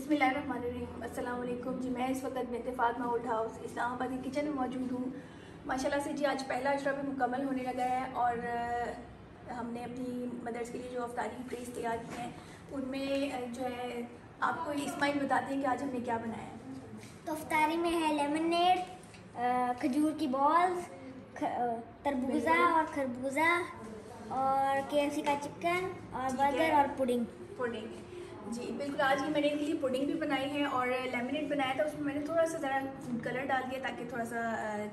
बिस्मिल्लाहिर्रहमानिर्रहीम। अस्सलाम वालेकुम जी। मैं इस वक्त बिन्ते फातिमा ओल्ड हाउस इस्लामाबाद की किचन में मौजूद हूँ। माशाल्लाह से जी आज पहला अशरा भी मुकम्मल होने लगा है और हमने अपनी मदर्स के लिए जो अफ्तारी की ट्रेस तैयार की हैं उनमें जो है आपको इस्माइल बताते हैं कि आज हमने क्या बनाया है। तो अफ्तारी में है लेमनेड, खजूर की बॉल्स, तरबूजा और खरबूजा और KFC का चिकन और बर्गर और पुडिंग जी बिल्कुल। आज ये मैंने इनके लिए पुडिंग भी बनाई है और लेमनेड बनाया था, उसमें मैंने थोड़ा सा ज़रा फूड कलर डाल दिया ताकि थोड़ा सा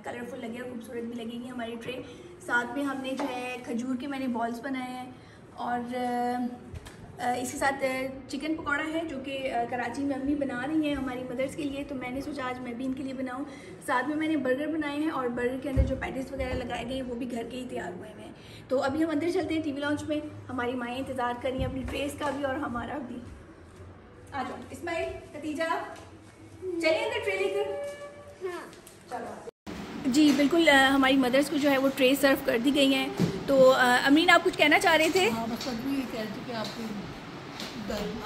कलरफुल लगे और खूबसूरत भी लगेगी हमारी ट्रे। साथ में हमने जो है खजूर के मैंने बॉल्स बनाए हैं और इसके साथ चिकन पकौड़ा है जो कि कराची में अम्मी बना रही हैं हमारी मदर्स के लिए, तो मैंने सोचा आज मैं भी इनके लिए बनाऊं। साथ में मैंने बर्गर बनाए हैं और बर्गर के अंदर जो पैटीज वगैरह लगाए गए हैं वो भी घर के ही तैयार हुए हैं। तो अभी हम अंदर चलते हैं टीवी लॉन्च में, हमारी माएँ इंतज़ार कर रही हैं अपनी ट्रेस का भी और हमारा भी। आ जाओ इस्माइल, खतीजा, चलिए अंदर ट्रे लेकर। हाँ। चलो जी बिल्कुल। हमारी मदर्स को जो है वो ट्रे सर्व कर दी गई हैं। तो अमीन आप कुछ कहना चाह रहे थे? हाँ, बस भी ये कह रही थी कि आपको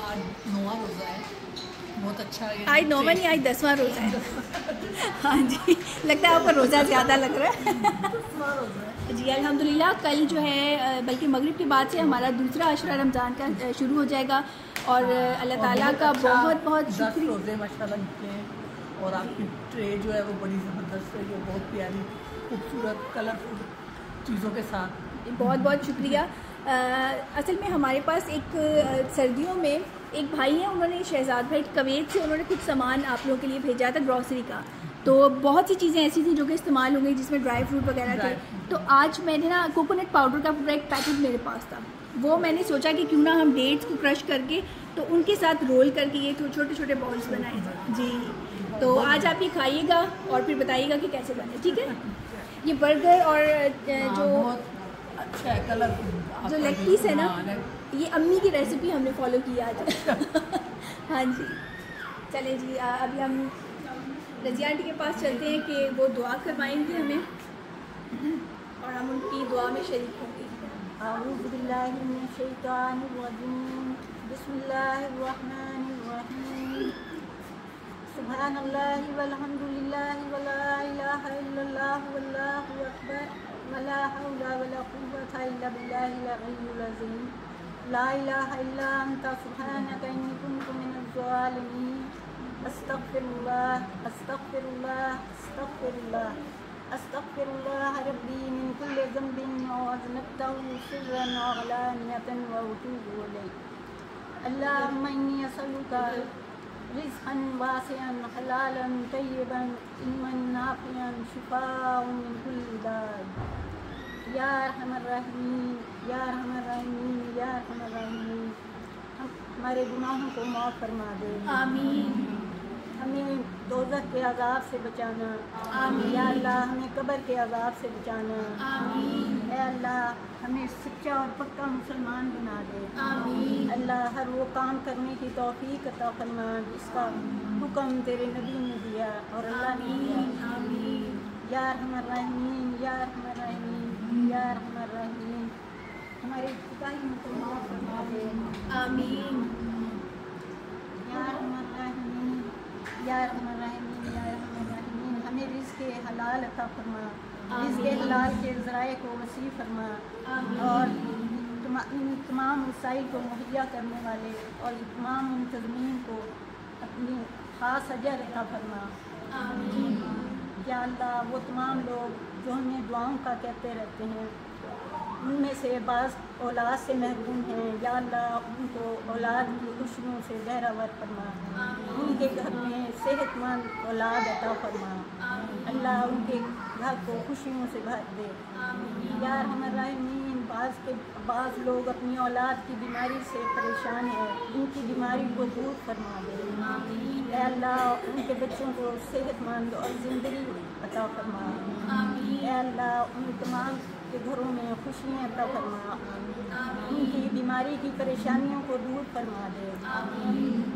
आज 9वां रोज़ा है, बहुत अच्छा है। आज 9वां नहीं, आज 10वां रोज़ा है। हाँ जी, लगता है आपका रोज़ा ज़्यादा लग रहा है। 10वां रोज़ा है जी अल्हम्दुलिल्लाह। कल जो है बल्कि मगरिब के बाद से हमारा दूसरा अशरा रमज़ान का शुरू हो जाएगा और अल्लाह ताला का बहुत बहुत 10 रोज़े माशाल्लाह निकले हैं और आपकी ट्रे जो है वो बड़ी ज़बरदस्त है, जो बहुत प्यारी खूबसूरत कलरफुल चीज़ों के साथ। बहुत बहुत शुक्रिया। असल में हमारे पास एक सर्दियों में एक भाई हैं, उन्होंने शहजाद भाई कवैत से उन्होंने कुछ सामान आप लोगों के लिए भेजा था ग्रॉसरी का। तो बहुत सी चीज़ें ऐसी थी जो कि इस्तेमाल होंगी जिसमें ड्राई फ्रूट वगैरह थे। तो आज मैंने ना कोकोनट पाउडर का पूरा एक पैकेट मेरे पास था, वो मैंने सोचा कि क्यों ना हम डेट्स को क्रश करके तो उनके साथ रोल करके ये तो छोटे छोटे बॉल्स बनाए जी। तो आज आप ये खाइएगा और फिर बताइएगा कि कैसे बने, ठीक है? ये बर्गर और जो अच्छा है कलरफुल जो लेग पीस है ना, ये अम्मी की रेसिपी हमने फॉलो की आज। हाँ जी चलें जी। अभी हम रज़िया आंटी के पास चलते हैं कि वो दुआ करवाएंगे हमें और हम उनकी दुआ में शरीक होंगे। अऊज़ु बिल्लाहि मिनश शैतानिर रजीम, बिस्मिल्लाहिर्रहमानिर रहीम, सुब्हानल्लाहि वल्हम्दुलिल्लाहि वला इलाहा इल्लल्लाहु वल्लाहु अकबर वला हौला वला कुव्वता इल्ला बिल्लाहिल अलिय्यिल अज़ीम, ला इलाहा इल्ला अंता सुब्हानका इन्नी कुन्तु मिनज़ ज़ालिमीन, अस्तग़फिरुल्लाह अस्तग़फिरुल्लाह अस्तग़फिरुल्लाह अस्तग़फिरुल्लाह रब्बी मिन कुल्लि ज़ंबिन व अज़नबतहु सिर्रन व अलानियतन व अतूबु इलैक। अल्लाहुम्मा इन्नी असअलुका रिज़्क़न वासिअन हलालन तय्यिबन इल्मन नाफ़िअन शिफ़ाअन मिन कुल्लि दाअ या अरहमर राहिमीन या अरहमर राहिमीन या अरहमर राहिमीन। हमारे गुनाहों को माफ़ फरमा दे, आमीन। हमें दोज़ख के अज़ाब से बचाना, आमीन। या अल्लाह हमें कब्र के अज़ाब से बचाना, आमीन। ऐ अल्लाह हमें सच्चा और पक्का मुसलमान बना दे, आमीन। अल्लाह हर वो काम करने की तौफीक अता फरमा जिसका हुक्म तेरे नबी ने दिया और अल्लाह ने दिया, आमीन। या अरहमर राहिमीन या अरहमर राहिमीन या अरहमर राहिमीन। हमारे कोताहियों को माफ़ फरमा दे, आमीन। या अरहमर राहिमीन या अरहमर राहिमीन या अरहमर राहिमीन। हमें रिज़्क़े हलाल अता फरमा, रिज़्क़े हलाल के ज़राए को वसी फरमा और इन तमाम वसाइल को मुहैया करने वाले और तमाम मुंतज़मीन को अपनी ख़ास अजर अता फरमा, आमीन। या अल्लाह वो तमाम लोग जो हमें दुआओं का कहते रहते हैं उनमें से बाज़ औलाद से महरूम हैं, या अल्लाह उनको औलाद की खुशियों से गहरावर फरमा, उनके घर में सेहतमंद औलाद अता फरमा, अल्लाह उनके घर को खुशियों से भर दे, या अरहमर राहिमीन। बाज़ लोग अपनी औलाद की बीमारी से परेशान हैं, उनकी बीमारी को दूर फरमा दे, या अल्लाह उनके बच्चों को सेहतमंद और ज़िंदगी अता फरमा, या अल्लाह उन तमाम के घरों में खुशियाँ अता फरमा, उनकी बीमारी की परेशानियों को दूर फरमा दे,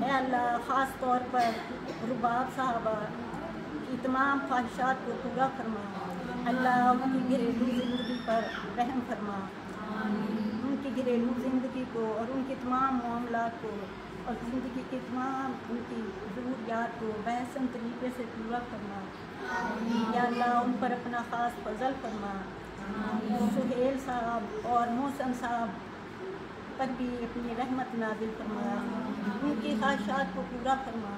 या अल्लाह ख़ास तौर पर रुबाब साहबा की तमाम ख्वाहिशात को पूरा फरमा, अल्लाह उनकी घरेलू ज़िंदगी पर रहम फरमा, उनकी घरेलू ज़िंदगी को और उनके तमाम मामलात को और ज़िंदगी के तमाम उनकी ज़रूरियात को बेहसन तरीके से पूरा फरमा। या अल्लाह उन पर अपना ख़ास फजल फरमा। सुहेल साहब और मोहसन साहब पर भी अपनी रहमत नाजिल फरमा। उनकी ख्वाहिशात को पूरा फरमा।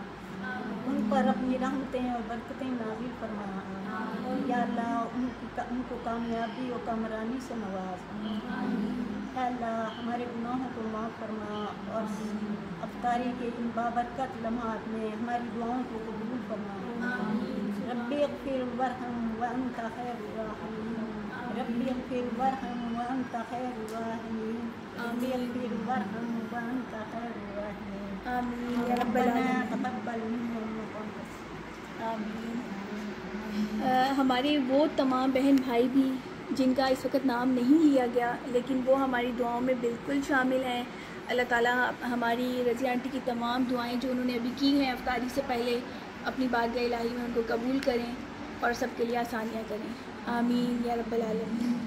उन पर अपनी रहमतें और बरकतें नाजिल फरमा। या अल्लाह उनको कामयाबी और कामरानी से नवाज। या अल्लाह हमारे गुनाहों को माफ़ फरमा और अफ्तारी के इन बाबरकत लम्हात में हमारी दुआओं को कबूल फरमा। रब्बी अग़फ़िर वरहम व अंता खैरुर राहिमीन। रब्बी अग़फ़िर वरहम व अंता खैरुर राहिमीन। रब्बी अग़फ़िर वरहम व अंता खैरुर राहिमीन। आमीन या रब्बल रब्बना आलमीन। तक़ब्बल मिन्ना इन्नका अंtas आमीन। हमारे वो तमाम बहन भाई भी जिनका इस वक्त नाम नहीं लिया गया लेकिन वो हमारी दुआओं में बिल्कुल शामिल हैं। अल्लाह ताला हमारी रज़िया आंटी की तमाम दुआएं जो उन्होंने अभी की हैं अफ्तारी से पहले अपनी बारगाह इलाही में उनको कबूल करें और सबके लिए आसानियाँ करें। आमीन या रब्बल आलमीन।